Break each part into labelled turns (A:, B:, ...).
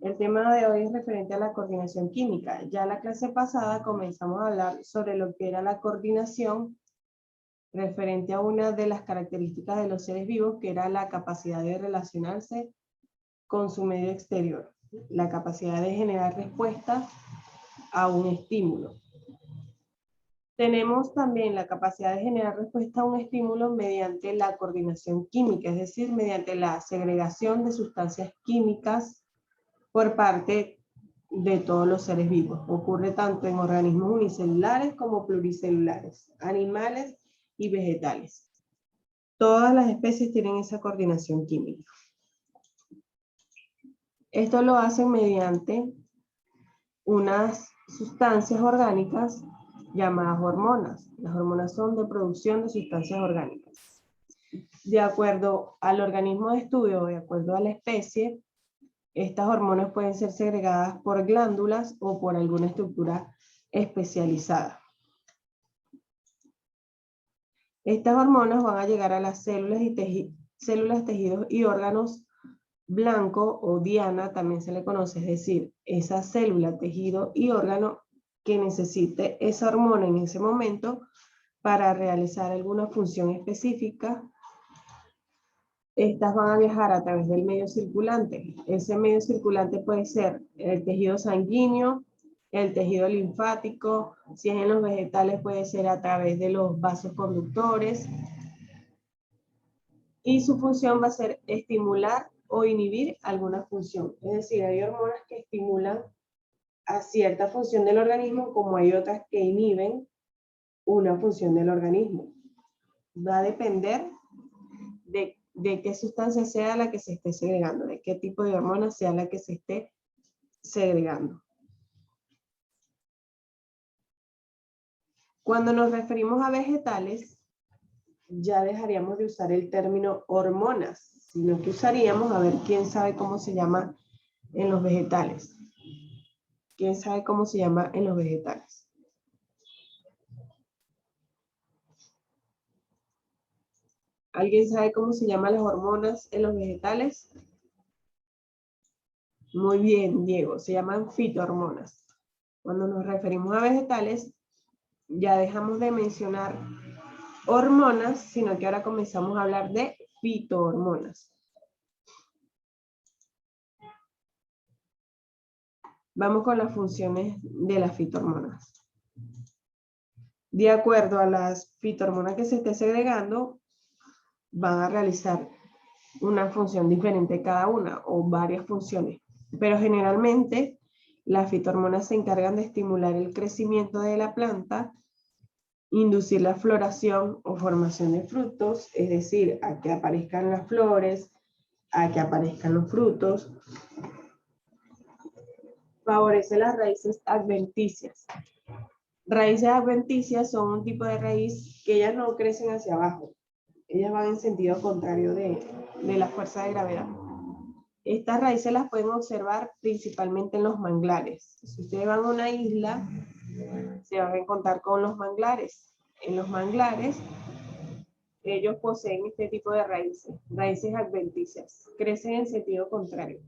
A: El tema de hoy es referente a la coordinación química. Ya la clase pasada comenzamos a hablar sobre lo que era la coordinación referente a una de las características de los seres vivos, que era la capacidad de relacionarse con su medio exterior, la capacidad de generar respuesta a un estímulo. Tenemos también la capacidad de generar respuesta a un estímulo mediante la coordinación química, es decir, mediante la segregación de sustancias químicas por parte de todos los seres vivos. Ocurre tanto en organismos unicelulares como pluricelulares, animales y vegetales. Todas las especies tienen esa coordinación química. Esto lo hacen mediante unas sustancias orgánicas llamadas hormonas. Las hormonas son de producción de sustancias orgánicas. De acuerdo al organismo de estudio, de acuerdo a la especie, estas hormonas pueden ser segregadas por glándulas o por alguna estructura especializada. Estas hormonas van a llegar a las células, tejidos y órganos blanco o diana, también se le conoce, es decir, esa célula, tejido y órgano que necesite esa hormona en ese momento para realizar alguna función específica. Estas van a viajar a través del medio circulante. Ese medio circulante puede ser el tejido sanguíneo, el tejido linfático, si es en los vegetales puede ser a través de los vasos conductores. Y su función va a ser estimular o inhibir alguna función. Es decir, hay hormonas que estimulan a cierta función del organismo, como hay otras que inhiben una función del organismo. Va a depender de qué sustancia sea la que se esté segregando, de qué tipo de hormona sea la que se esté segregando. Cuando nos referimos a vegetales, ya dejaríamos de usar el término hormonas, sino que usaríamos, a ver, ¿quién sabe cómo se llama en los vegetales? ¿Quién sabe cómo se llama en los vegetales? ¿Alguien sabe cómo se llaman las hormonas en los vegetales? Muy bien, Diego, se llaman fitohormonas. Cuando nos referimos a vegetales, ya dejamos de mencionar hormonas, sino que ahora comenzamos a hablar de fitohormonas. Vamos con las funciones de las fitohormonas. De acuerdo a las fitohormonas que se esté segregando, van a realizar una función diferente cada una o varias funciones. Pero generalmente las fitohormonas se encargan de estimular el crecimiento de la planta, inducir la floración o formación de frutos, es decir, a que aparezcan las flores, a que aparezcan los frutos. Favorece las raíces adventicias. Raíces adventicias son un tipo de raíz que ellas no crecen hacia abajo. Ellas van en sentido contrario de la fuerza de gravedad. Estas raíces las pueden observar principalmente en los manglares. Si ustedes van a una isla, se van a encontrar con los manglares. En los manglares, ellos poseen este tipo de raíces, raíces adventicias. Crecen en sentido contrario.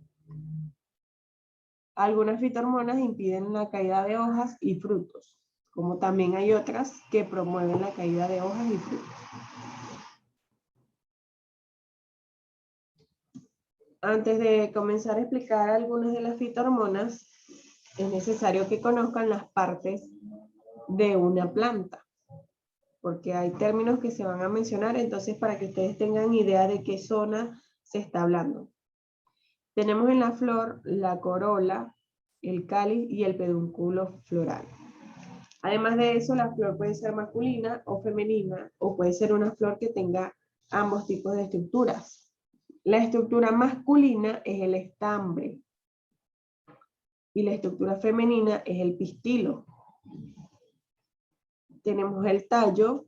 A: Algunas fitohormonas impiden la caída de hojas y frutos, como también hay otras que promueven la caída de hojas y frutos. Antes de comenzar a explicar algunas de las fitohormonas, es necesario que conozcan las partes de una planta, porque hay términos que se van a mencionar, entonces para que ustedes tengan idea de qué zona se está hablando. Tenemos en la flor la corola, el cáliz y el pedúnculo floral. Además de eso, la flor puede ser masculina o femenina, o puede ser una flor que tenga ambos tipos de estructuras. La estructura masculina es el estambre y la estructura femenina es el pistilo. Tenemos el tallo,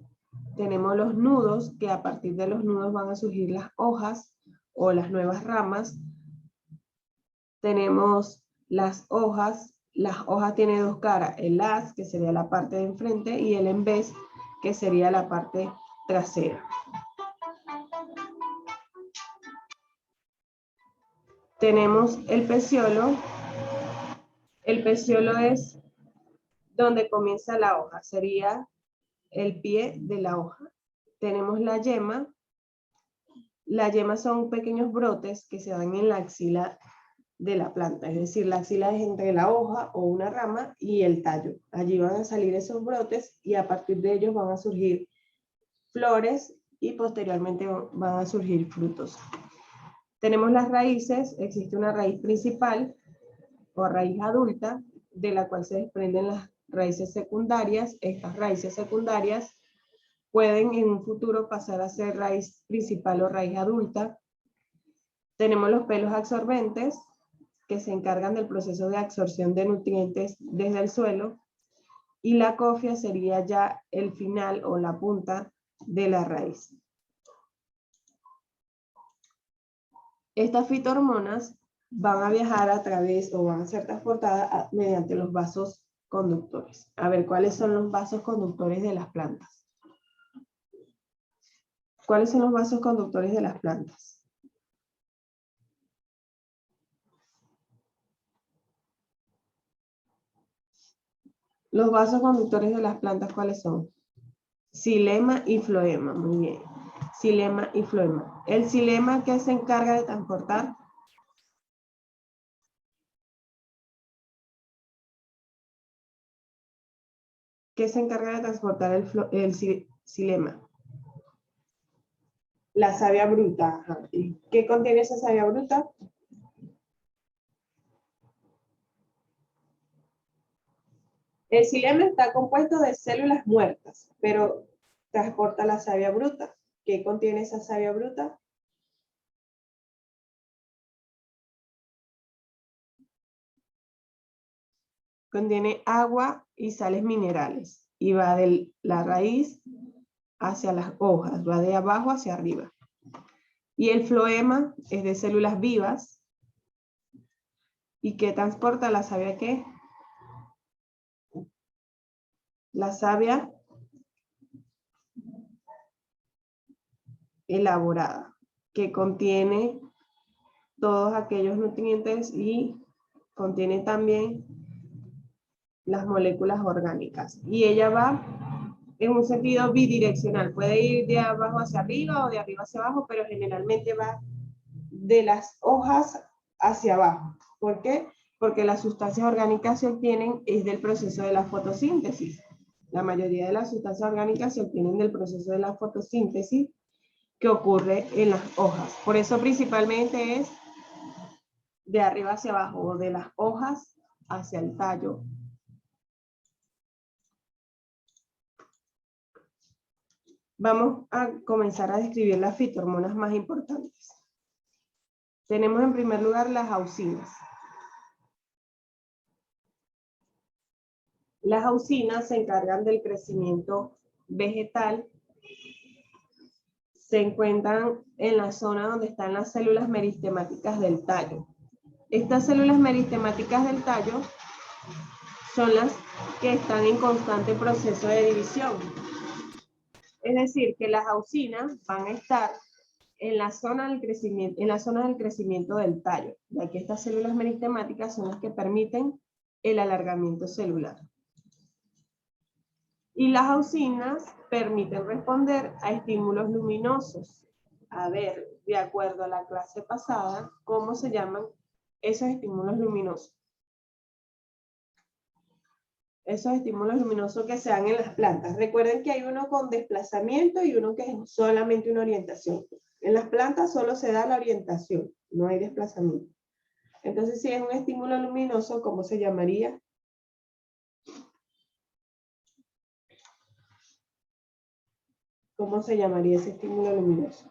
A: tenemos los nudos, que a partir de los nudos van a surgir las hojas o las nuevas ramas. Tenemos las hojas tienen dos caras, el haz, que sería la parte de enfrente, y el en vez, que sería la parte trasera. Tenemos el peciolo, El peciolo es donde comienza la hoja, sería el pie de la hoja. Tenemos la yema. La yema son pequeños brotes que se dan en la axila de la planta, es decir, la axila es entre la hoja o una rama y el tallo. Allí van a salir esos brotes y a partir de ellos van a surgir flores y posteriormente van a surgir frutos. Tenemos las raíces, existe una raíz principal o raíz adulta, de la cual se desprenden las raíces secundarias. Estas raíces secundarias pueden en un futuro pasar a ser raíz principal o raíz adulta. Tenemos los pelos absorbentes, que se encargan del proceso de absorción de nutrientes desde el suelo, y la cofia sería ya el final o la punta de la raíz. Estas fitohormonas van a viajar a través o van a ser transportadas mediante los vasos conductores. A ver, ¿cuáles son los vasos conductores de las plantas? ¿Cuáles son los vasos conductores de las plantas? Los vasos conductores de las plantas, ¿cuáles son? Xilema y floema, muy bien. Xilema y floema. El xilema, ¿qué se encarga de transportar? ¿Qué se encarga de transportar el xilema? La savia bruta. Ajá. ¿Y qué contiene esa savia bruta? El xilema está compuesto de células muertas, pero transporta la savia bruta. ¿Qué contiene esa savia bruta? Contiene agua y sales minerales y va de la raíz hacia las hojas, va de abajo hacia arriba. Y el floema es de células vivas. ¿Y qué transporta la savia qué? La savia elaborada, que contiene todos aquellos nutrientes y contiene también las moléculas orgánicas. Y ella va en un sentido bidireccional. Puede ir de abajo hacia arriba o de arriba hacia abajo, pero generalmente va de las hojas hacia abajo. ¿Por qué? Porque las sustancias orgánicas se obtienen es del proceso de la fotosíntesis. La mayoría de las sustancias orgánicas se obtienen del proceso de la fotosíntesis que ocurre en las hojas. Por eso principalmente es de arriba hacia abajo o de las hojas hacia el tallo. Vamos a comenzar a describir las fitohormonas más importantes. Tenemos en primer lugar las auxinas. Las auxinas se encargan del crecimiento vegetal. Se encuentran en la zona donde están las células meristemáticas del tallo. Estas células meristemáticas del tallo son las que están en constante proceso de división. Es decir, que las auxinas van a estar en la zona del crecimiento del tallo, ya que estas células meristemáticas son las que permiten el alargamiento celular. Y las auxinas permiten responder a estímulos luminosos. A ver, de acuerdo a la clase pasada, ¿cómo se llaman esos estímulos luminosos? Esos estímulos luminosos que se dan en las plantas. Recuerden que hay uno con desplazamiento y uno que es solamente una orientación. En las plantas solo se da la orientación, no hay desplazamiento. Entonces, si es un estímulo luminoso, ¿cómo se llamaría? ¿Cómo se llamaría ese estímulo luminoso?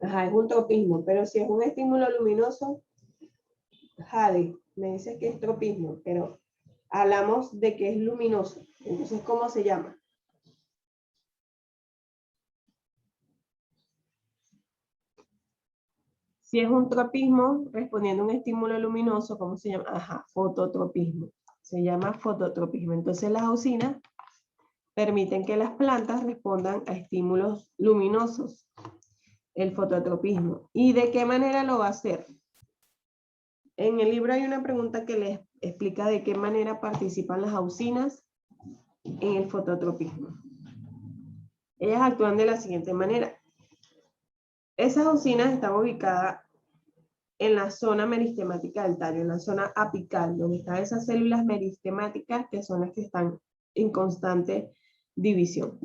A: Ajá, es un tropismo, pero si es un estímulo luminoso, Jade, me dices que es tropismo, pero hablamos de que es luminoso. Entonces, ¿cómo se llama? Si es un tropismo, respondiendo a un estímulo luminoso, ¿cómo se llama? Ajá, fototropismo. Se llama fototropismo. Entonces, las auxinas permiten que las plantas respondan a estímulos luminosos, el fototropismo. ¿Y de qué manera lo va a hacer? En el libro hay una pregunta que les explica de qué manera participan las auxinas en el fototropismo. Ellas actúan de la siguiente manera. Esas auxinas están ubicadas en la zona meristemática del tallo, en la zona apical, donde están esas células meristemáticas que son las que están en constante división.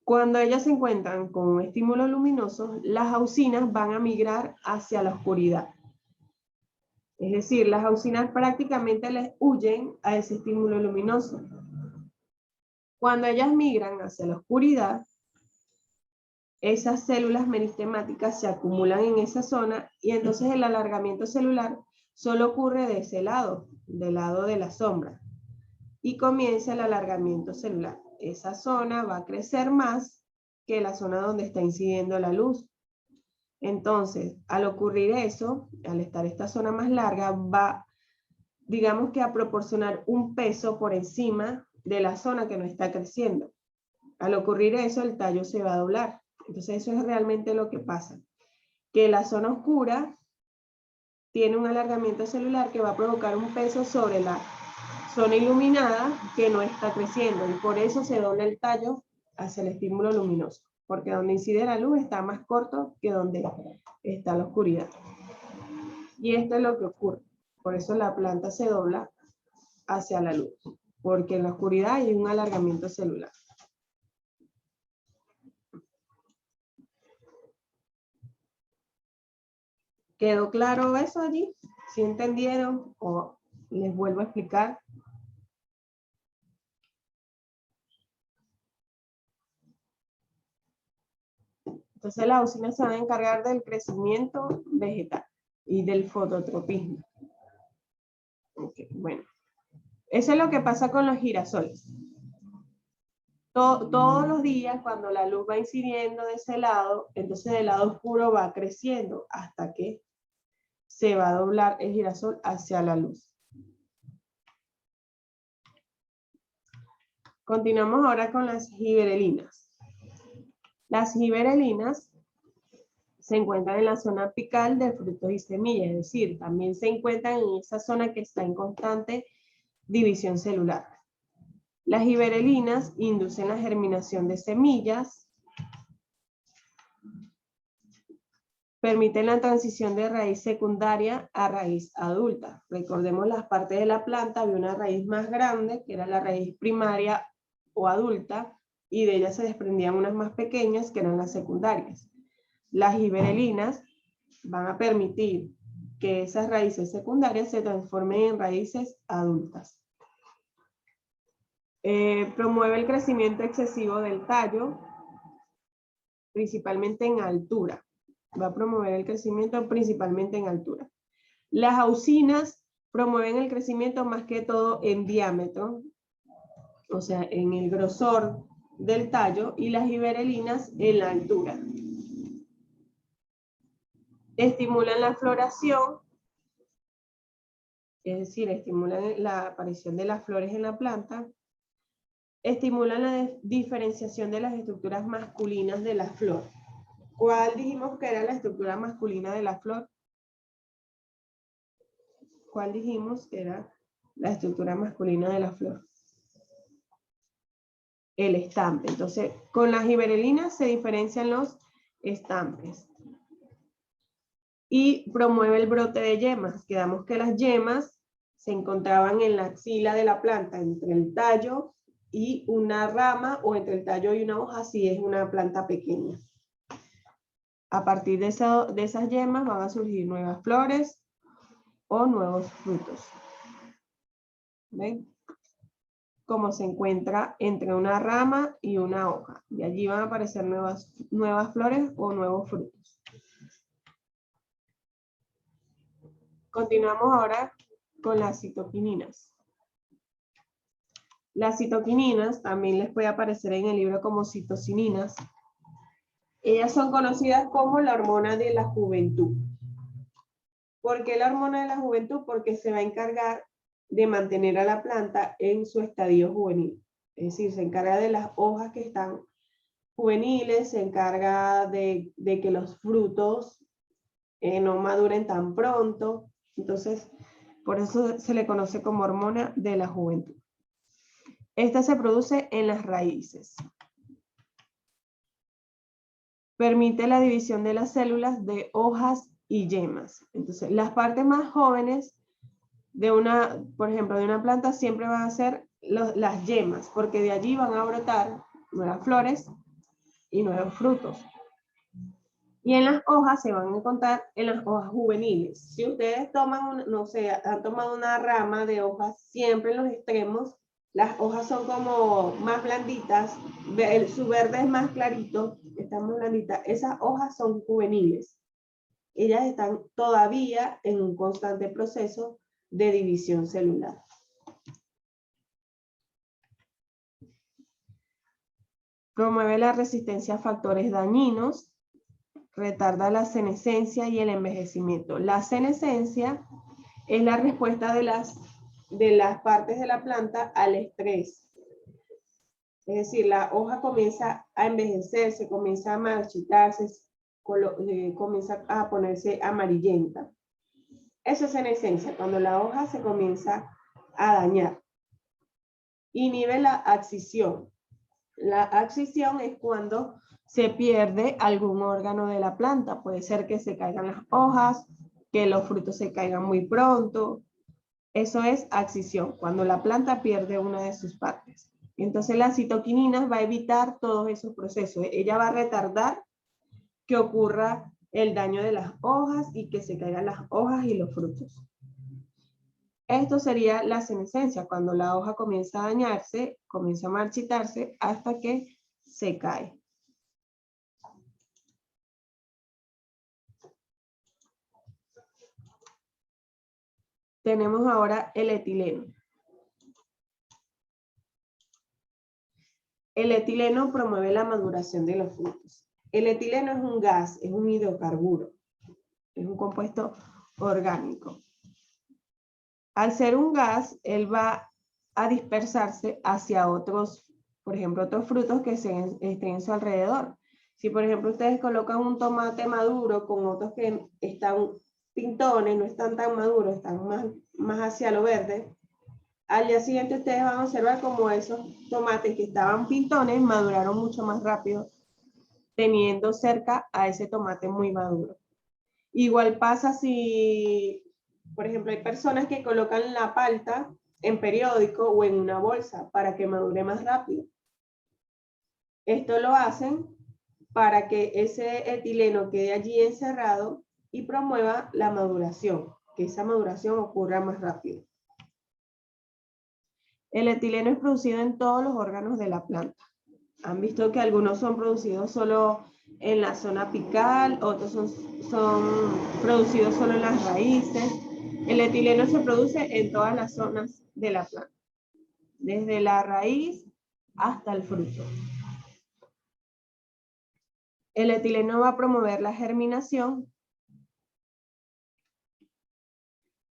A: Cuando ellas se encuentran con un estímulo luminoso, las auxinas van a migrar hacia la oscuridad. Es decir, las auxinas prácticamente les huyen a ese estímulo luminoso. Cuando ellas migran hacia la oscuridad, esas células meristemáticas se acumulan en esa zona y entonces el alargamiento celular solo ocurre de ese lado, del lado de la sombra. Y comienza el alargamiento celular. Esa zona va a crecer más que la zona donde está incidiendo la luz. Entonces, al ocurrir eso, al estar esta zona más larga, va, digamos que a proporcionar un peso por encima de la zona que no está creciendo. Al ocurrir eso, el tallo se va a doblar. Entonces, eso es realmente lo que pasa. Que la zona oscura tiene un alargamiento celular que va a provocar un peso sobre la zona iluminada que no está creciendo. Y por eso se dobla el tallo hacia el estímulo luminoso. Porque donde incide la luz está más corto que donde está la oscuridad. Y esto es lo que ocurre. Por eso la planta se dobla hacia la luz. Porque en la oscuridad hay un alargamiento celular. ¿Quedó claro eso allí? ¿Sí entendieron? ¿O les vuelvo a explicar? Entonces las auxinas se van a encargar del crecimiento vegetal y del fototropismo. Okay, bueno. Eso es lo que pasa con los girasoles. Todos los días, cuando la luz va incidiendo de ese lado, entonces del lado oscuro va creciendo hasta que se va a doblar el girasol hacia la luz. Continuamos ahora con las gibberelinas. Las gibberelinas se encuentran en la zona apical de frutos y semillas, es decir, también se encuentran en esa zona que está en constante división celular. Las gibberelinas inducen la germinación de semillas, permiten la transición de raíz secundaria a raíz adulta. Recordemos las partes de la planta, había una raíz más grande, que era la raíz primaria o adulta, y de ella se desprendían unas más pequeñas, que eran las secundarias. Las gibberelinas van a permitir que esas raíces secundarias se transformen en raíces adultas. Promueve el crecimiento excesivo del tallo, principalmente en altura. Va a promover el crecimiento principalmente en altura. Las auxinas promueven el crecimiento más que todo en diámetro, o sea, en el grosor del tallo, y las gibberelinas en la altura. Estimulan la floración, es decir, estimulan la aparición de las flores en la planta. Estimulan la diferenciación de las estructuras masculinas de la flor. ¿Cuál dijimos que era la estructura masculina de la flor? ¿Cuál dijimos que era la estructura masculina de la flor? El estampe. Entonces, con las gibberelinas se diferencian los estampes. Y promueve el brote de yemas. Quedamos que las yemas se encontraban en la axila de la planta, entre el tallo y una rama, o entre el tallo y una hoja, si es una planta pequeña. A partir de esas yemas van a surgir nuevas flores o nuevos frutos. ¿Ven? Como se encuentra entre una rama y una hoja. Y allí van a aparecer nuevas flores o nuevos frutos. Continuamos ahora con las citoquininas. Las citoquininas también les puede aparecer en el libro como citocininas. Ellas son conocidas como la hormona de la juventud. ¿Por qué la hormona de la juventud? Porque se va a encargar de mantener a la planta en su estadio juvenil. Es decir, se encarga de las hojas que están juveniles, se encarga de que los frutos no maduren tan pronto. Entonces, por eso se le conoce como hormona de la juventud. Esta se produce en las raíces. Permite la división de las células de hojas y yemas. Entonces, las partes más jóvenes de una, por ejemplo, de una planta siempre van a ser las yemas, porque de allí van a brotar nuevas flores y nuevos frutos. Y en las hojas se van a encontrar en las hojas juveniles. Si ustedes toman, no sé, han tomado una rama de hojas, siempre en los extremos, las hojas son como más blanditas, su verde es más clarito, están más blanditas. Esas hojas son juveniles. Ellas están todavía en un constante proceso de división celular. Promueve la resistencia a factores dañinos, retarda la senescencia y el envejecimiento. La senescencia es la respuesta de las partes de la planta al estrés. Es decir, la hoja comienza a envejecerse, comienza a marchitarse, comienza a ponerse amarillenta. Eso es senescencia, cuando la hoja se comienza a dañar. Inhibe la abscisión. La abscisión es cuando se pierde algún órgano de la planta. Puede ser que se caigan las hojas, que los frutos se caigan muy pronto. Eso es abscisión, cuando la planta pierde una de sus partes. Entonces la citoquinina va a evitar todos esos procesos. Ella va a retardar que ocurra el daño de las hojas y que se caigan las hojas y los frutos. Esto sería la senescencia, cuando la hoja comienza a dañarse, comienza a marchitarse hasta que se cae. Tenemos ahora el etileno. El etileno promueve la maduración de los frutos. El etileno es un gas, es un hidrocarburo, es un compuesto orgánico. Al ser un gas, él va a dispersarse hacia otros, por ejemplo, otros frutos que estén en su alrededor. Si, por ejemplo, ustedes colocan un tomate maduro con otros que están pintones, no están tan maduros, están más hacia lo verde, al día siguiente ustedes van a observar como esos tomates que estaban pintones maduraron mucho más rápido, teniendo cerca a ese tomate muy maduro. Igual pasa si, por ejemplo, hay personas que colocan la palta en periódico o en una bolsa para que madure más rápido. Esto lo hacen para que ese etileno quede allí encerrado y promueva la maduración, que esa maduración ocurra más rápido. El etileno es producido en todos los órganos de la planta. Han visto que algunos son producidos solo en la zona apical, otros son producidos solo en las raíces. El etileno se produce en todas las zonas de la planta, desde la raíz hasta el fruto. El etileno va a promover la germinación,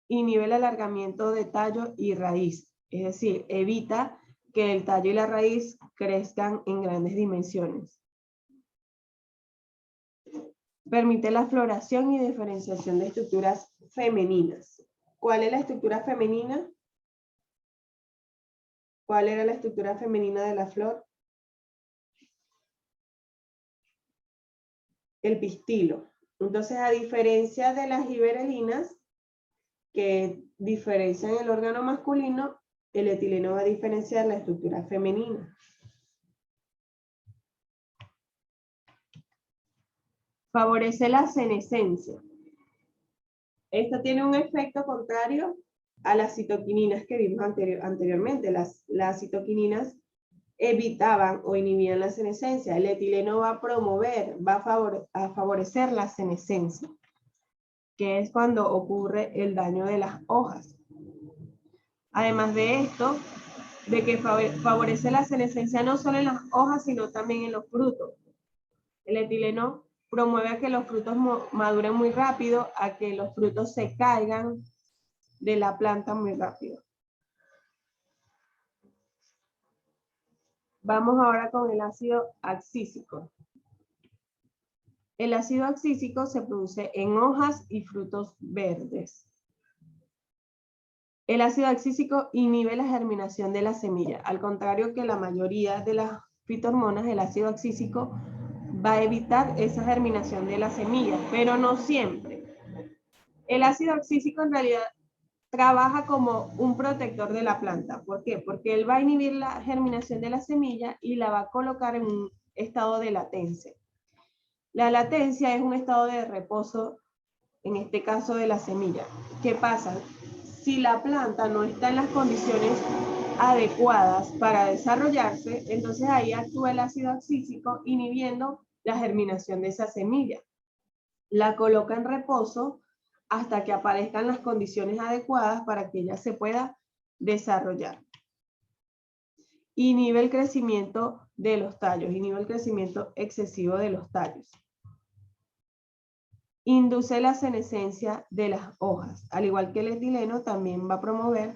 A: inhibe el alargamiento de tallo y raíz, es decir, evita que el tallo y la raíz crezcan en grandes dimensiones. Permite la floración y diferenciación de estructuras femeninas. ¿Cuál es la estructura femenina? ¿Cuál era la estructura femenina de la flor? El pistilo. Entonces, a diferencia de las gibberelinas, que diferencian el órgano masculino, el etileno va a diferenciar la estructura femenina. Favorece la senescencia. Esto tiene un efecto contrario a las citoquininas que vimos anteriormente. Las citoquininas evitaban o inhibían la senescencia. El etileno va a promover, va a favorecer la senescencia, que es cuando ocurre el daño de las hojas. Además de esto, de que favorece la senescencia no solo en las hojas, sino también en los frutos. El etileno promueve a que los frutos maduren muy rápido, a que los frutos se caigan de la planta muy rápido. Vamos ahora con el ácido abscísico. El ácido abscísico se produce en hojas y frutos verdes. El ácido abscísico inhibe la germinación de la semilla. Al contrario que la mayoría de las fitohormonas, el ácido abscísico va a evitar esa germinación de la semilla, pero no siempre. El ácido abscísico en realidad trabaja como un protector de la planta. ¿Por qué? Porque él va a inhibir la germinación de la semilla y la va a colocar en un estado de latencia. La latencia es un estado de reposo, en este caso de la semilla. ¿Qué pasa? Si la planta no está en las condiciones adecuadas para desarrollarse, entonces ahí actúa el ácido abscísico inhibiendo la germinación de esa semilla. La coloca en reposo hasta que aparezcan las condiciones adecuadas para que ella se pueda desarrollar. Inhibe el crecimiento de los tallos, inhibe el crecimiento excesivo de los tallos. Induce la senescencia de las hojas. Al igual que el etileno, también va a promover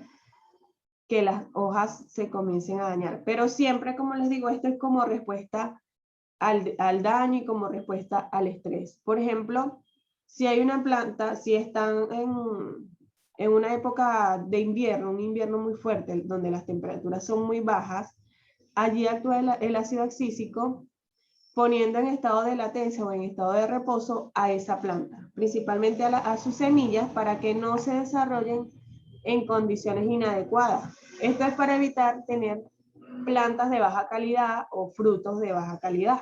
A: que las hojas se comiencen a dañar. Pero siempre, como les digo, esto es como respuesta al daño y como respuesta al estrés. Por ejemplo, si hay una planta, si están en una época de invierno, un invierno muy fuerte, donde las temperaturas son muy bajas, allí actúa el ácido abscísico poniendo en estado de latencia o en estado de reposo a esa planta, principalmente a sus semillas, para que no se desarrollen en condiciones inadecuadas. Esto es para evitar tener plantas de baja calidad o frutos de baja calidad.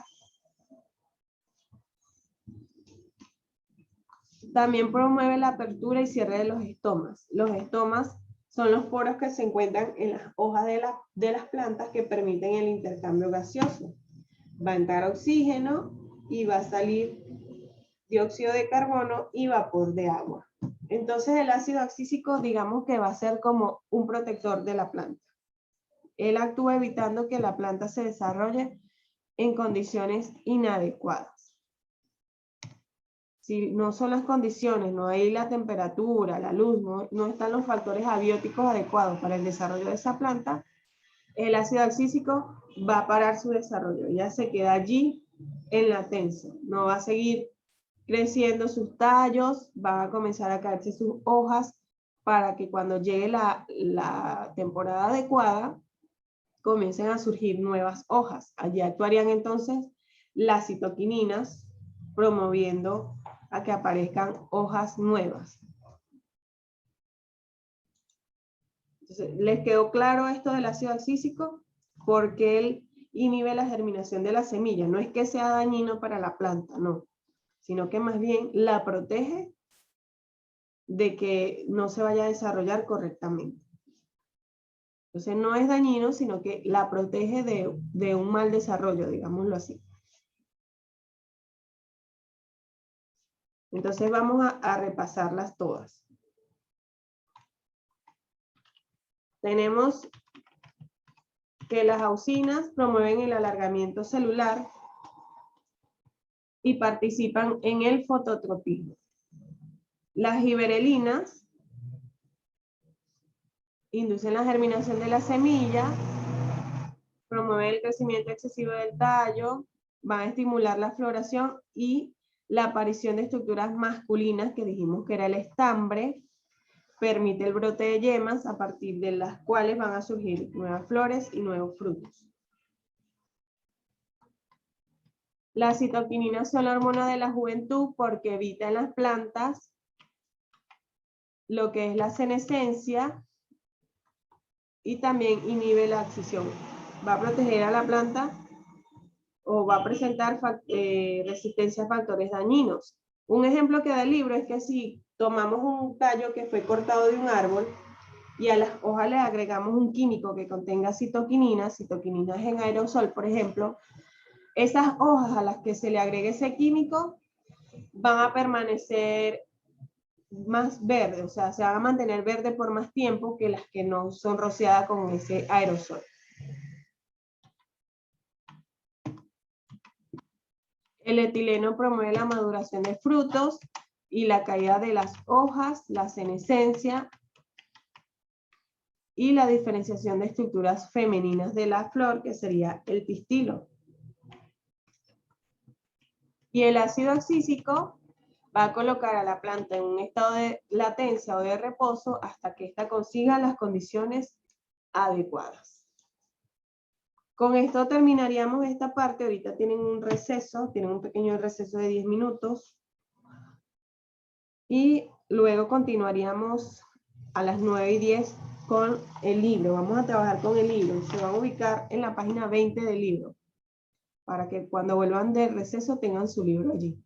A: También promueve la apertura y cierre de los estomas. Los estomas son los poros que se encuentran en las hojas de las plantas que permiten el intercambio gaseoso. Va a entrar oxígeno y va a salir dióxido de carbono y vapor de agua. Entonces el ácido abscísico, digamos que va a ser como un protector de la planta. Él actúa evitando que la planta se desarrolle en condiciones inadecuadas. Si no son las condiciones, no hay la temperatura, la luz, no están los factores abióticos adecuados para el desarrollo de esa planta, el ácido abscísico va a parar su desarrollo. Ya se queda allí en latencia. No va a seguir creciendo sus tallos, van a comenzar a caerse sus hojas para que cuando llegue la temporada adecuada comiencen a surgir nuevas hojas. Allí actuarían entonces las citoquininas promoviendo a que aparezcan hojas nuevas. Entonces, ¿les quedó claro esto del ácido abscísico? Porque él inhibe la germinación de la semilla. No es que sea dañino para la planta, no, sino que más bien la protege de que no se vaya a desarrollar correctamente. Entonces no es dañino, sino que la protege de un mal desarrollo, digámoslo así. Entonces vamos a repasarlas todas. Tenemos que las auxinas promueven el alargamiento celular y participan en el fototropismo. Las giberelinas inducen la germinación de la semilla, promueven el crecimiento excesivo del tallo, van a estimular la floración y la aparición de estructuras masculinas, que dijimos que era el estambre, permite el brote de yemas a partir de las cuales van a surgir nuevas flores y nuevos frutos. Las citoquininas son la hormona de la juventud porque evita en las plantas lo que es la senescencia y también inhibe la abscisión. Va a proteger a la planta o va a presentar resistencia a factores dañinos. Un ejemplo que da el libro es que si tomamos un tallo que fue cortado de un árbol y a las hojas le agregamos un químico que contenga citoquininas en aerosol, por ejemplo, esas hojas a las que se le agregue ese químico van a permanecer más verdes, o sea, se van a mantener verdes por más tiempo que las que no son rociadas con ese aerosol. El etileno promueve la maduración de frutos y la caída de las hojas, la senescencia y la diferenciación de estructuras femeninas de la flor, que sería el pistilo. Y el ácido abscísico va a colocar a la planta en un estado de latencia o de reposo hasta que ésta consiga las condiciones adecuadas. Con esto terminaríamos esta parte. Ahorita tienen un receso, tienen un pequeño receso de 10 minutos. Y luego continuaríamos a las 9:10 con el libro. Vamos a trabajar con el libro. Se van a ubicar en la página 20 del libro, para que cuando vuelvan del receso tengan su libro allí.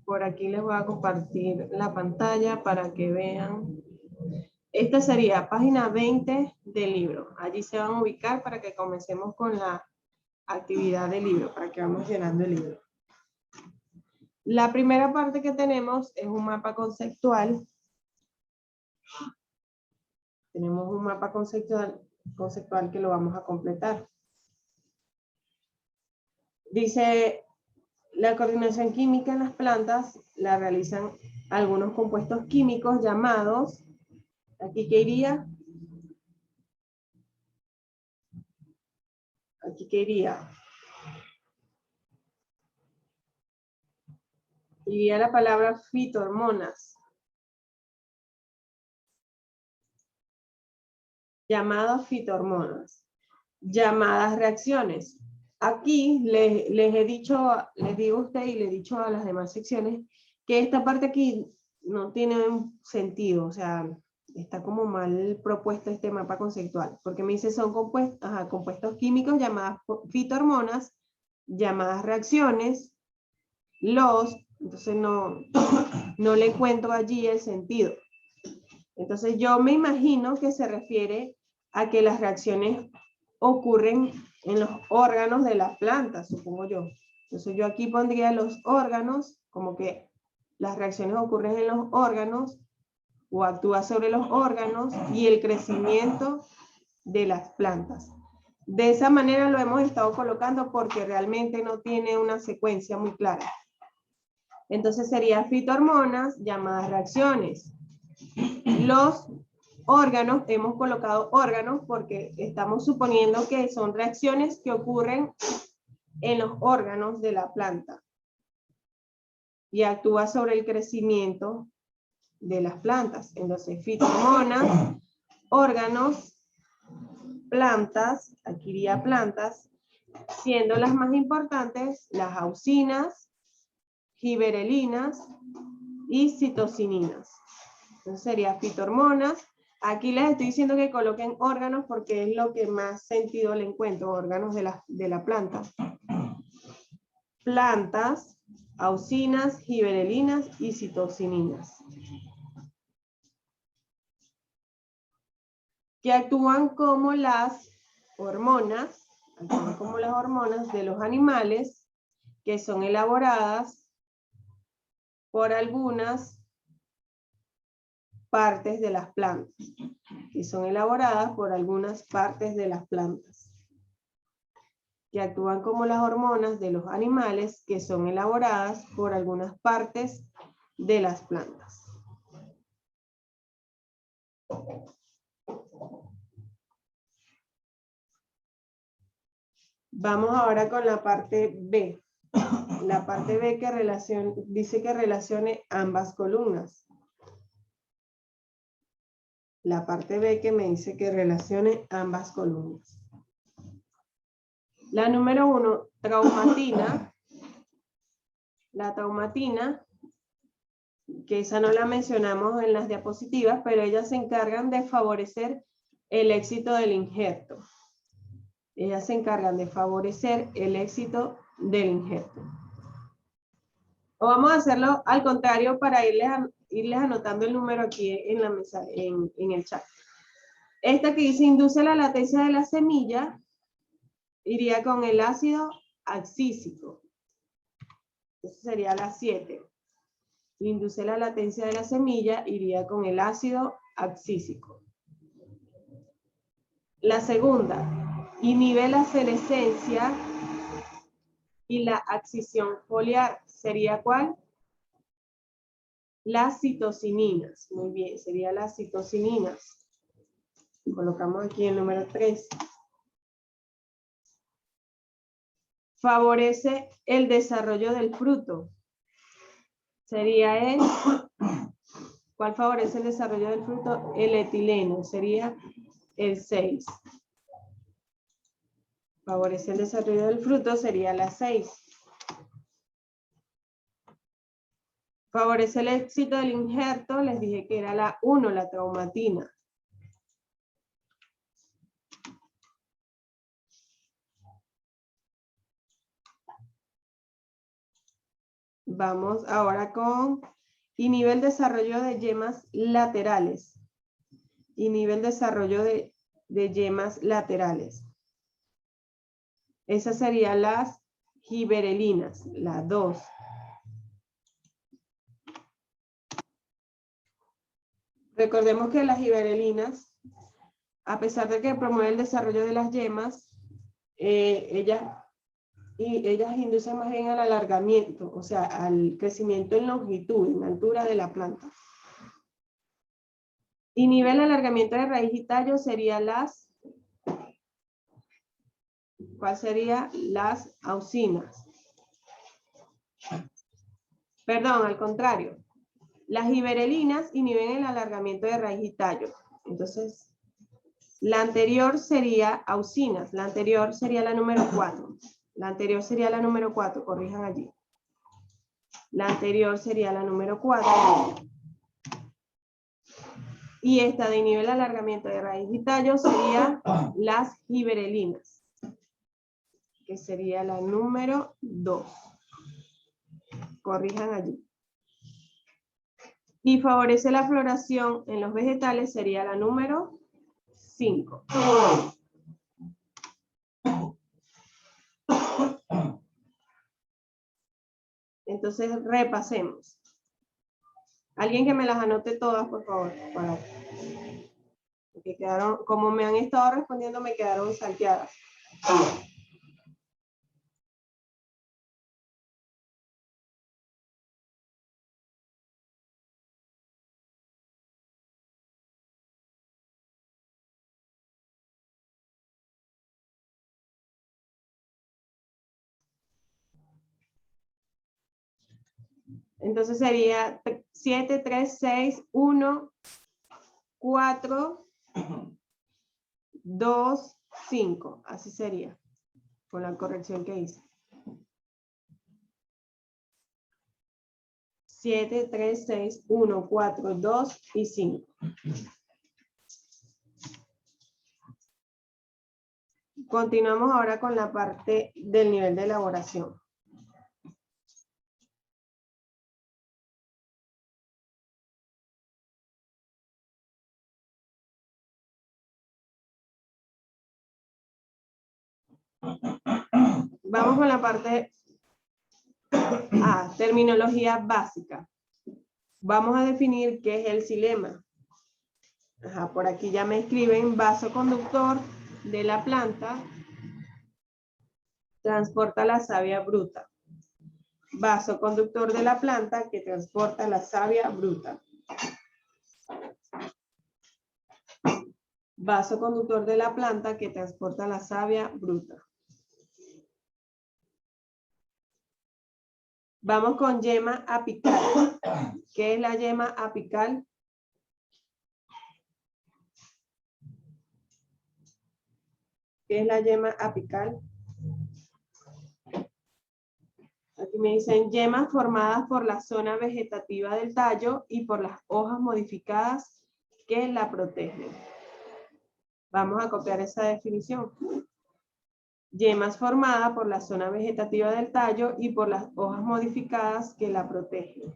A: Por aquí les voy a compartir la pantalla para que vean. Esta sería página 20 del libro. Allí se van a ubicar para que comencemos con la actividad del libro, para que vamos llenando el libro. La primera parte que tenemos es un mapa conceptual. Tenemos un mapa conceptual que lo vamos a completar. Dice, la coordinación química en las plantas la realizan algunos compuestos químicos llamados, ¿aquí qué iría? ¿Aquí qué iría? Iría la palabra fitohormonas. Llamadas fitohormonas. Llamadas reacciones. Aquí les he dicho, les digo a usted y le he dicho a las demás secciones que esta parte aquí no tiene sentido, o sea, está como mal propuesto este mapa conceptual, porque me dice son compuestos químicos llamadas fitohormonas, llamadas reacciones, entonces no le encuentro allí el sentido. Entonces yo me imagino que se refiere a que las reacciones ocurren en los órganos de la planta, supongo yo. Entonces yo aquí pondría los órganos, como que las reacciones ocurren en los órganos o actúa sobre los órganos y el crecimiento de las plantas. De esa manera lo hemos estado colocando porque realmente no tiene una secuencia muy clara. Entonces sería fitohormonas, llamadas reacciones. Los órganos, hemos colocado órganos porque estamos suponiendo que son reacciones que ocurren en los órganos de la planta y actúa sobre el crecimiento de las plantas. Entonces, fitohormonas, órganos, plantas, aquí iría plantas, siendo las más importantes las auxinas, giberelinas y citocininas. Entonces sería fitohormonas. Aquí les estoy diciendo que coloquen órganos porque es lo que más sentido le encuentro, órganos de la planta. Plantas, auxinas, giberelinas y citocininas. Que actúan como las hormonas de los animales, que son elaboradas por algunas partes de las plantas, que son elaboradas por algunas partes de las plantas, que actúan como las hormonas de los animales, que son elaboradas por algunas partes de las plantas. Vamos ahora con la parte B. La parte B dice que relacione ambas columnas. La parte B que me dice que relacione ambas columnas. La número 1, traumatina. La traumatina, que esa no la mencionamos en las diapositivas, pero ellas se encargan de favorecer el éxito del injerto. Ellas se encargan de favorecer el éxito del injerto. O vamos a hacerlo al contrario para irles anotando el número aquí en la mesa, en el chat. Esta que dice induce la latencia de la semilla, iría con el ácido abscísico. Esa sería la 7. Induce la latencia de la semilla, iría con el ácido abscísico. La segunda, inhibe la senescencia y la abscisión foliar. ¿Sería cuál? Las citocininas. Muy bien, sería las citocininas. Colocamos aquí el número 3. Favorece el desarrollo del fruto. Sería el... ¿Cuál favorece el desarrollo del fruto? El etileno. Sería el 6. Favorece el desarrollo del fruto. Sería la 6. Favorece el éxito del injerto. Les dije que era la 1, la traumatina. Vamos ahora con inhibe el desarrollo de yemas laterales. Inhibe el desarrollo de yemas laterales. Esas serían las giberelinas, la 2. Recordemos que las giberelinas, a pesar de que promueven el desarrollo de las yemas, ellas inducen más bien al alargamiento, o sea, al crecimiento en longitud, en altura de la planta. Inhibe el alargamiento de raíz y tallo sería las... ¿Cuál sería? Las auxinas. Perdón, al contrario. Las giberelinas inhiben el alargamiento de raíz y tallo. Entonces, la anterior sería auxinas. La anterior sería la número 4. La anterior sería la número 4, corrijan allí. La anterior sería la número 4. Y esta de inhibe el alargamiento de raíz y tallo sería las giberelinas, que sería la número 2. Corrijan allí. Y favorece la floración en los vegetales sería la número 5. Entonces repasemos. Alguien que me las anote todas, por favor. Porque quedaron, como me han estado respondiendo, me quedaron salteadas. Entonces sería 7, 3, 6, 1, 4, 2, 5. Así sería, con la corrección que hice. 7, 3, 6, 1, 4, 2 y 5. Continuamos ahora con la parte del nivel de elaboración. Vamos con la parte A, terminología básica. Vamos a definir qué es el xilema. Ajá, por aquí ya me escriben vaso conductor de la planta, transporta la savia bruta. Vaso conductor de la planta que transporta la savia bruta. Vaso conductor de la planta que transporta la savia bruta. Vamos con yema apical. ¿Qué es la yema apical? ¿Qué es la yema apical? Aquí me dicen yemas formadas por la zona vegetativa del tallo y por las hojas modificadas que la protegen. Vamos a copiar esa definición. Yemas formadas por la zona vegetativa del tallo y por las hojas modificadas que la protegen.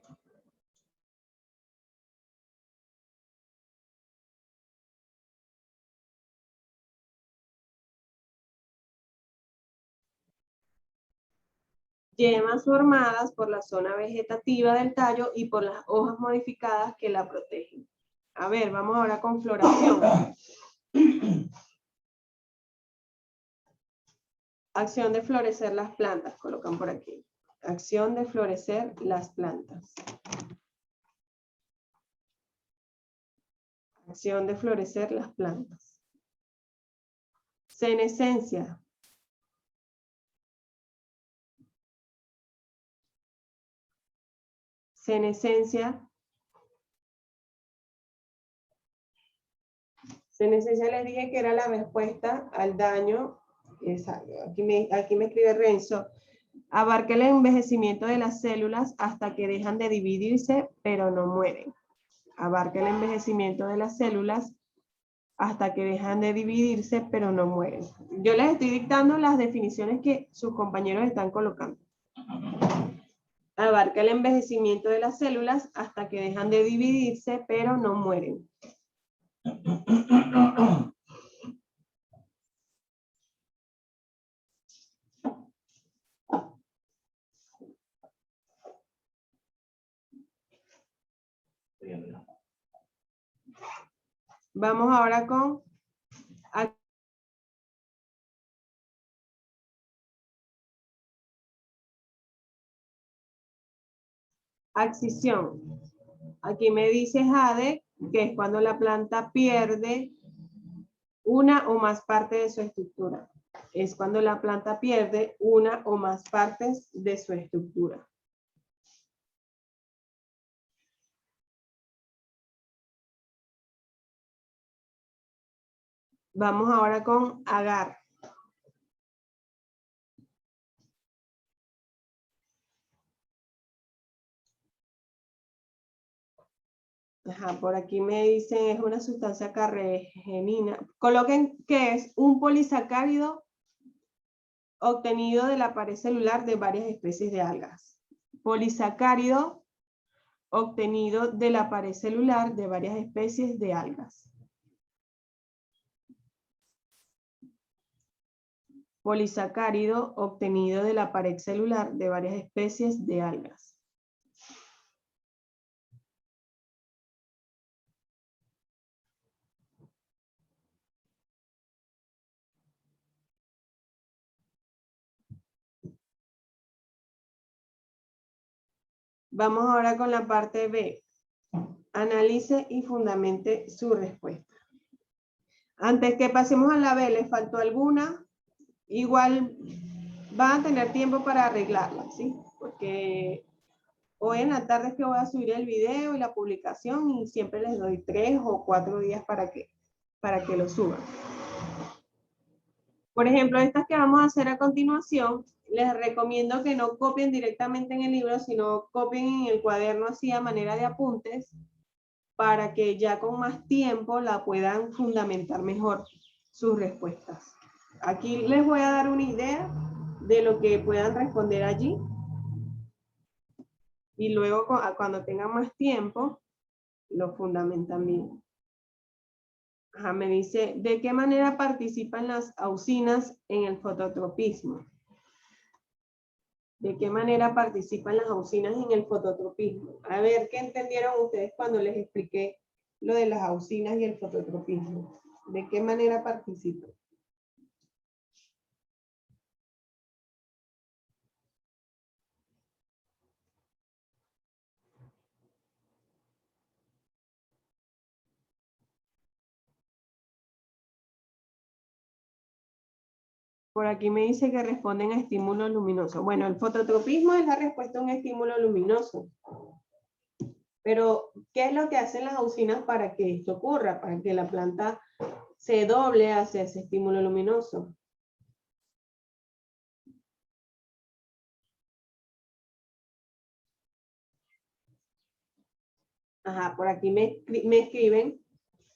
A: Yemas formadas por la zona vegetativa del tallo y por las hojas modificadas que la protegen. A ver, vamos ahora con floración. Acción de florecer las plantas, colocan por aquí. Acción de florecer las plantas. acción de florecer las plantas. Senescencia. Senescencia. Senescencia les dije que era la respuesta al daño. Exacto. Aquí me escribe Renzo. Abarca el envejecimiento de las células hasta que dejan de dividirse, pero no mueren. Abarca el envejecimiento de las células hasta que dejan de dividirse, pero no mueren. Yo les estoy dictando las definiciones que sus compañeros están colocando. Abarca el envejecimiento de las células hasta que dejan de dividirse, pero no mueren. Vamos ahora con abscisión. Aquí me dice Jade que es cuando la planta pierde una o más partes de su estructura. Es cuando la planta pierde una o más partes de su estructura. Vamos ahora con agar. Ajá, por aquí me dicen es una sustancia carregenina. Coloquen que es un polisacárido obtenido de la pared celular de varias especies de algas. Polisacárido obtenido de la pared celular de varias especies de algas. Polisacárido obtenido de la pared celular de varias especies de algas. Vamos ahora con la parte B. Analice y fundamente su respuesta. Antes que pasemos a la B, ¿les faltó alguna? Igual van a tener tiempo para arreglarla, ¿sí? Porque hoy en la tarde es que voy a subir el video y la publicación y siempre les doy 3 o 4 días para que lo suban. Por ejemplo, estas que vamos a hacer a continuación, les recomiendo que no copien directamente en el libro, sino copien en el cuaderno así a manera de apuntes, para que ya con más tiempo la puedan fundamentar mejor sus respuestas. Aquí les voy a dar una idea de lo que puedan responder allí. Y luego cuando tengan más tiempo, lo fundamentan bien. Ajá, me dice, ¿de qué manera participan las auxinas en el fototropismo? ¿De qué manera participan las auxinas en el fototropismo? A ver, ¿qué entendieron ustedes cuando les expliqué lo de las auxinas y el fototropismo? ¿De qué manera participan? Por aquí me dice que responden a estímulos luminosos. Bueno, el fototropismo es la respuesta a un estímulo luminoso. Pero, ¿qué es lo que hacen las auxinas para que esto ocurra? Para que la planta se doble hacia ese estímulo luminoso. Ajá, por aquí me escriben,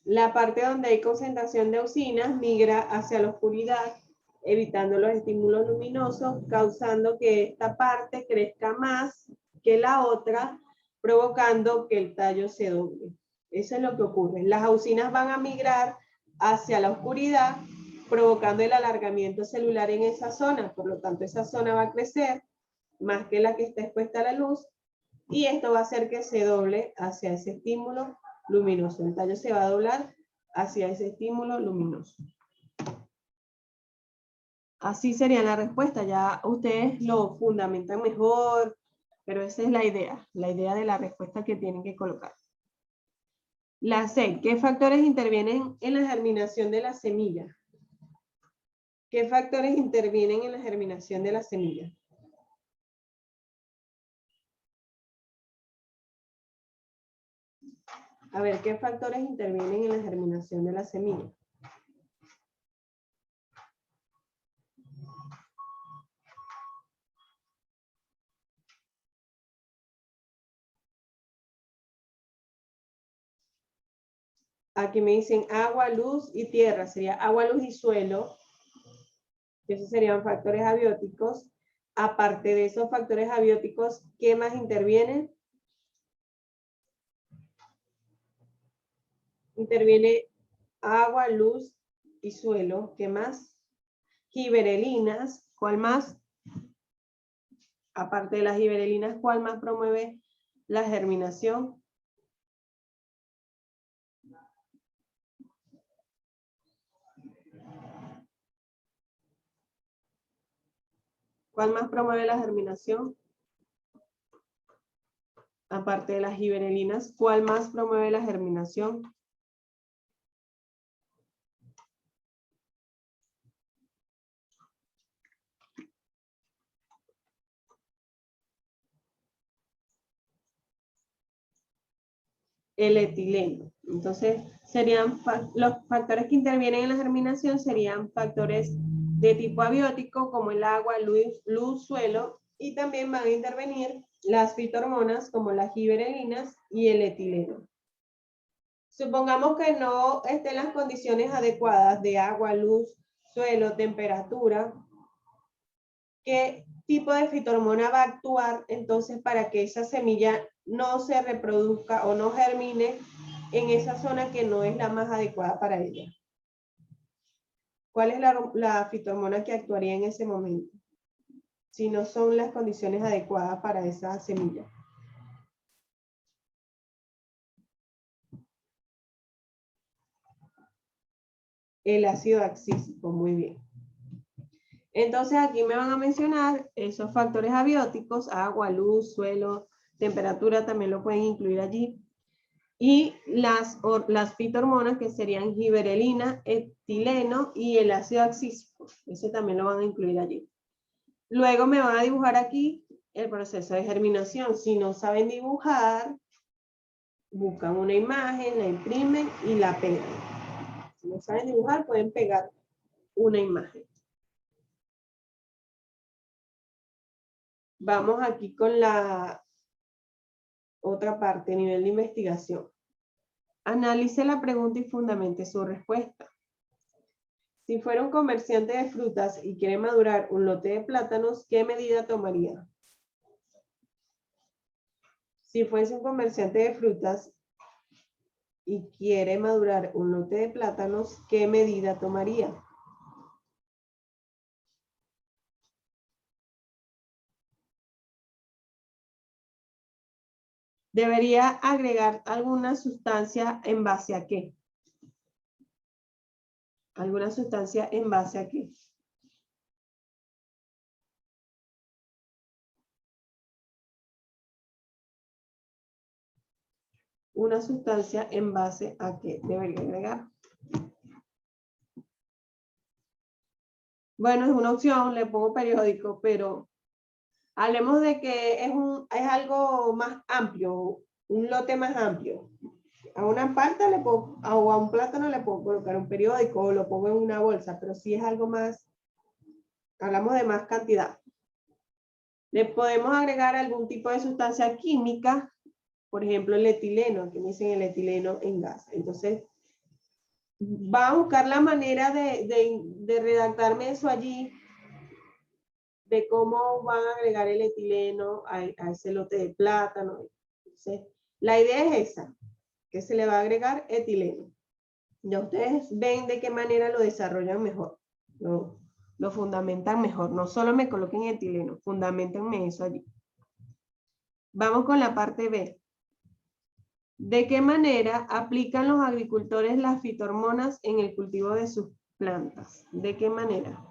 A: la parte donde hay concentración de auxinas migra hacia la oscuridad, evitando los estímulos luminosos, causando que esta parte crezca más que la otra, provocando que el tallo se doble. Eso es lo que ocurre. Las auxinas van a migrar hacia la oscuridad, provocando el alargamiento celular en esa zona. Por lo tanto, esa zona va a crecer más que la que está expuesta a la luz, y esto va a hacer que se doble hacia ese estímulo luminoso. El tallo se va a doblar hacia ese estímulo luminoso. Así sería la respuesta. Ya ustedes lo fundamentan mejor, pero esa es la idea de la respuesta que tienen que colocar. La C, ¿qué factores intervienen en la germinación de la semilla? ¿Qué factores intervienen en la germinación de la semilla? A ver, ¿qué factores intervienen en la germinación de la semilla? Aquí me dicen agua, luz y tierra. Sería agua, luz y suelo. Esos serían factores abióticos. Aparte de esos factores abióticos, ¿qué más intervienen? Interviene agua, luz y suelo. ¿Qué más? Giberelinas. ¿Cuál más? Aparte de las giberelinas, ¿cuál más promueve la germinación? ¿Cuál más promueve la germinación? Aparte de las giberelinas, ¿cuál más promueve la germinación? El etileno. Entonces, serían los factores que intervienen en la germinación serían factores de tipo abiótico, como el agua, luz, suelo, y también van a intervenir las fitohormonas, como las giberelinas y el etileno. Supongamos que no estén las condiciones adecuadas de agua, luz, suelo, temperatura. ¿Qué tipo de fitohormona va a actuar entonces para que esa semilla no se reproduzca o no germine en esa zona que no es la más adecuada para ella? ¿Cuál es la fitohormona que actuaría en ese momento? Si no son las condiciones adecuadas para esa semilla. El ácido abscísico, muy bien. Entonces aquí me van a mencionar esos factores abióticos, agua, luz, suelo, temperatura, también lo pueden incluir allí. Y las fitohormonas que serían giberelina, etileno y el ácido abscísico. Ese también lo van a incluir allí. Luego me van a dibujar aquí el proceso de germinación. Si no saben dibujar, buscan una imagen, la imprimen y la pegan. Si no saben dibujar, pueden pegar una imagen. Vamos aquí con la otra parte, nivel de investigación. Analice la pregunta y fundamente su respuesta. Si fuera un comerciante de frutas y quiere madurar un lote de plátanos, ¿qué medida tomaría? Si fuese un comerciante de frutas y quiere madurar un lote de plátanos, ¿qué medida tomaría? Debería agregar alguna sustancia en base a qué. ¿Alguna sustancia en base a qué? Una sustancia en base a qué debería agregar. Bueno, es una opción, le pongo periódico, pero hablemos de que es algo más amplio, un lote más amplio. A una palta o a un plátano le puedo colocar un periódico o lo pongo en una bolsa, pero si es algo más, hablamos de más cantidad. Le podemos agregar algún tipo de sustancia química, por ejemplo el etileno, aquí me dicen el etileno en gas. Entonces, va a buscar la manera de redactarme eso allí, de cómo van a agregar el etileno a ese lote de plátano. Entonces, la idea es esa, que se le va a agregar etileno. Ya ustedes ven de qué manera lo desarrollan mejor, lo fundamentan mejor. No solo me coloquen etileno, fundamentenme eso allí. Vamos con la parte B. ¿De qué manera aplican los agricultores las fitohormonas en el cultivo de sus plantas? ¿De qué manera?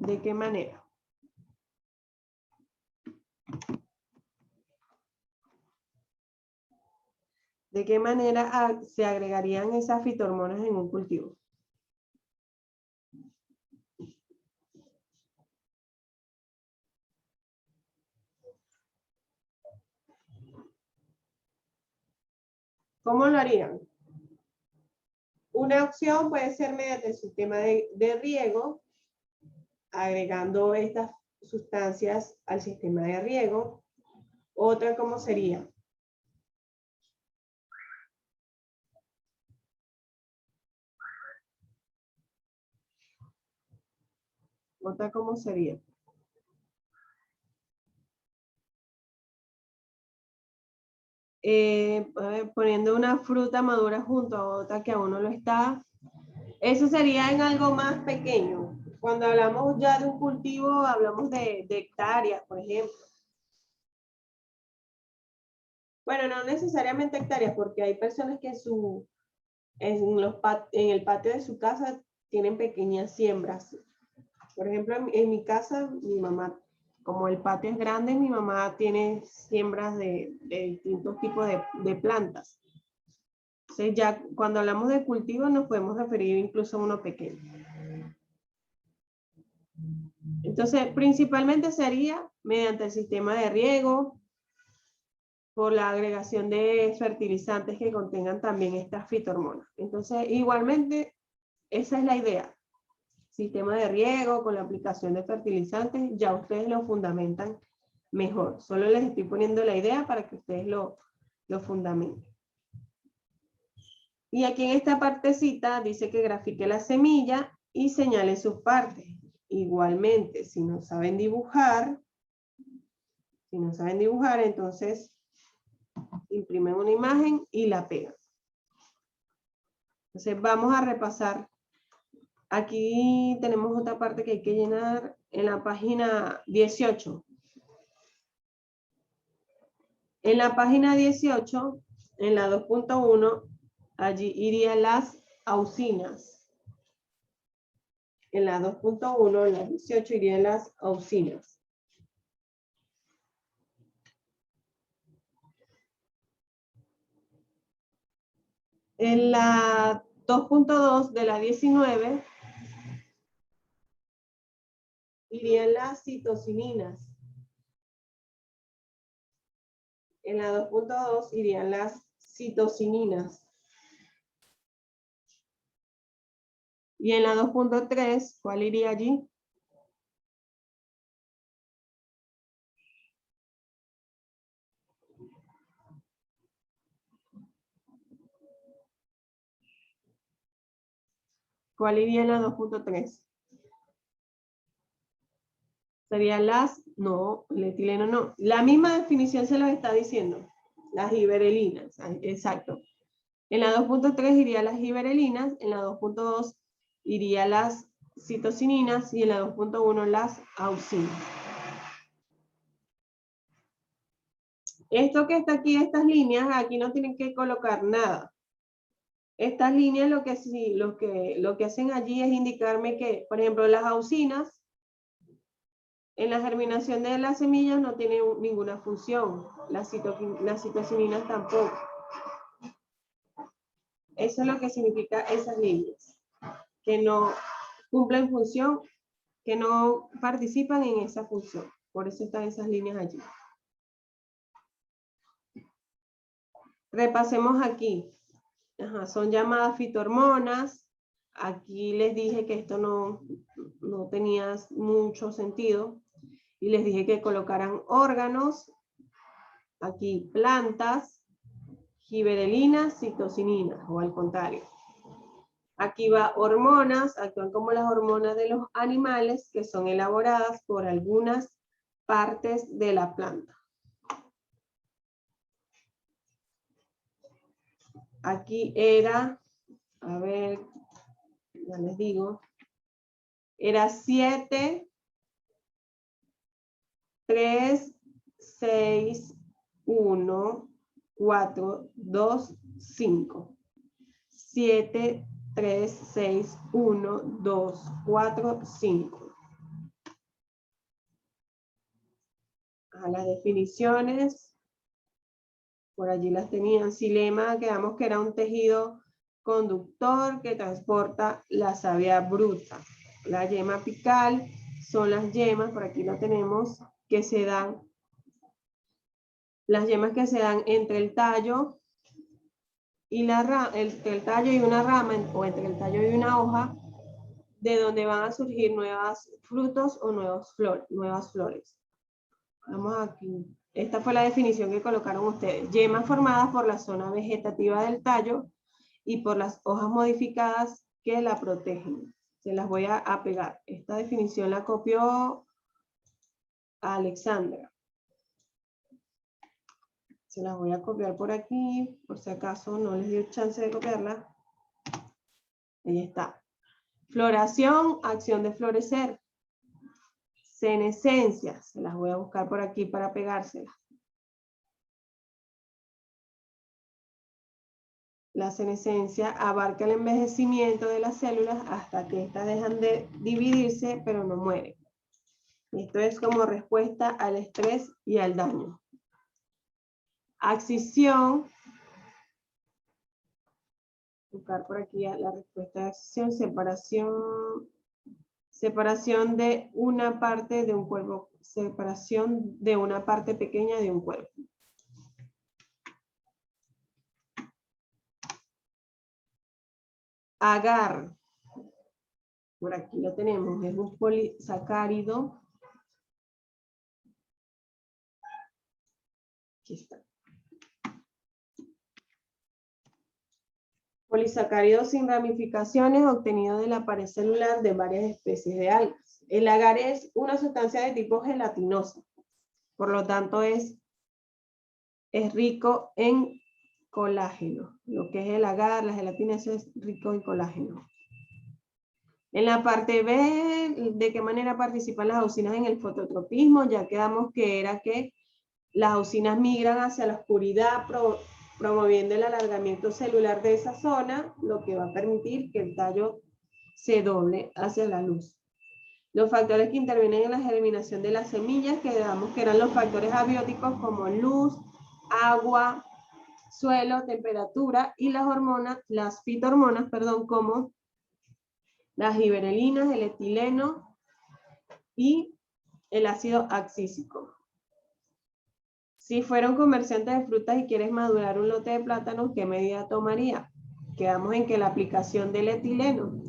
A: ¿De qué manera? ¿De qué manera se agregarían esas fitohormonas en un cultivo? ¿Cómo lo harían? Una opción puede ser mediante el sistema de riego, agregando estas sustancias al sistema de riego. Otra, ¿cómo sería? Otra, ¿cómo sería? Poniendo una fruta madura junto a otra que aún no lo está. Eso sería en algo más pequeño. Cuando hablamos ya de un cultivo, hablamos de hectáreas, por ejemplo. Bueno, no necesariamente hectáreas, porque hay personas que en el patio de su casa tienen pequeñas siembras. Por ejemplo, en mi casa, mi mamá, como el patio es grande, mi mamá tiene siembras de distintos tipos de plantas. Entonces, ya cuando hablamos de cultivo, nos podemos referir incluso a uno pequeño. Entonces, principalmente sería mediante el sistema de riego, por la agregación de fertilizantes que contengan también estas fitohormonas. Entonces, igualmente, esa es la idea. Sistema de riego con la aplicación de fertilizantes, ya ustedes lo fundamentan mejor. Solo les estoy poniendo la idea para que ustedes lo fundamenten. Y aquí en esta partecita dice que grafique la semilla y señale sus partes. Igualmente, si no saben dibujar, entonces imprimen una imagen y la pegan. Entonces vamos a repasar. Aquí tenemos otra parte que hay que llenar en la página 18. En la página 18, en la 2.1, allí irían las auxinas. En la 2.1, en la 18, irían las auxinas. En la 2.2 de la 19, irían las citocininas. En la 2.2 irían las citocininas. Y en la 2.3, ¿cuál iría allí? ¿Cuál iría en la 2.3? Serían no, el etileno no. La misma definición se los está diciendo. Las giberelinas, exacto. En la 2.3 iría las giberelinas, en la 2.2 iría las citocininas y en la 2.1 las auxinas. Esto que está aquí, estas líneas, aquí no tienen que colocar nada. Estas líneas lo que hacen allí es indicarme que, por ejemplo, las auxinas, en la germinación de las semillas no tienen ninguna función. Las citocininas tampoco. Eso es lo que significa esas líneas. Que no cumplen función, que no participan en esa función. Por eso están esas líneas allí. Repasemos aquí. Son llamadas fitohormonas. Aquí les dije que esto no tenía mucho sentido. Y les dije que colocaran órganos. Aquí plantas, giberelinas, citocininas, o al contrario. Aquí va hormonas, actúan como las hormonas de los animales que son elaboradas por algunas partes de la planta. Aquí era, a ver, ya les digo, era 7, 3, 6, 1, 4, 2, 5. 7, 3, 6, 1, 2, 4, 5. las definiciones, por allí las tenían. Xilema, quedamos que era un tejido conductor que transporta la savia bruta. La yema apical son las yemas, por aquí lo tenemos, que se dan, las yemas que se dan entre el tallo y la rama, entre el tallo y una rama, o entre el tallo y una hoja, de donde van a surgir nuevos frutos o nuevas flores. Vamos aquí. Esta fue la definición que colocaron ustedes. Yemas formadas por la zona vegetativa del tallo y por las hojas modificadas que la protegen. Se las voy a pegar. Esta definición la copió Alexandra. Se las voy a copiar por aquí, por si acaso no les dio chance de copiarla. Ahí está. Floración, acción de florecer. Senescencia, se las voy a buscar por aquí para pegárselas. La senescencia abarca el envejecimiento de las células hasta que éstas dejan de dividirse, pero no mueren. Esto es como respuesta al estrés y al daño. Abscisión, buscar por aquí la respuesta de abscisión, separación de una parte de un cuerpo, separación de una parte pequeña de un cuerpo. Agar, por aquí lo tenemos, es un polisacárido. Aquí está. Polisacárido sin ramificaciones obtenido de la pared celular de varias especies de algas. El agar es una sustancia de tipo gelatinoso, por lo tanto es rico en colágeno. Lo que es el agar, la gelatina, eso es rico en colágeno. En la parte B, ¿de qué manera participan las auxinas en el fototropismo? Ya quedamos que era que las auxinas migran hacia la oscuridad, promoviendo el alargamiento celular de esa zona, lo que va a permitir que el tallo se doble hacia la luz. Los factores que intervienen en la germinación de las semillas, quedamos que eran los factores abióticos como luz, agua, suelo, temperatura, y las hormonas, las fitohormonas, perdón, como las gibberelinas, el etileno y el ácido abscísico. Si fuera un comerciante de frutas y quieres madurar un lote de plátanos, ¿qué medida tomaría? Quedamos en que la aplicación del etileno.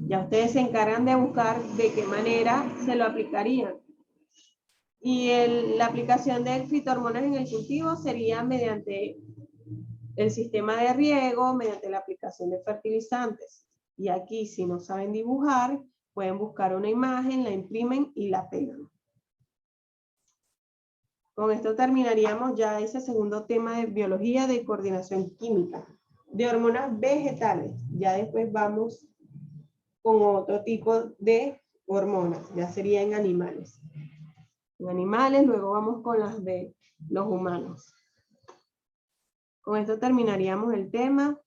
A: Ya ustedes se encargan de buscar de qué manera se lo aplicarían. Y la aplicación de fitohormonas en el cultivo sería mediante el sistema de riego, mediante la aplicación de fertilizantes. Y aquí, si no saben dibujar, pueden buscar una imagen, la imprimen y la pegan. Con esto terminaríamos ya ese segundo tema de biología de coordinación química, de hormonas vegetales. Ya después vamos con otro tipo de hormonas, ya sería en animales. En animales, luego vamos con las de los humanos. Con esto terminaríamos el tema.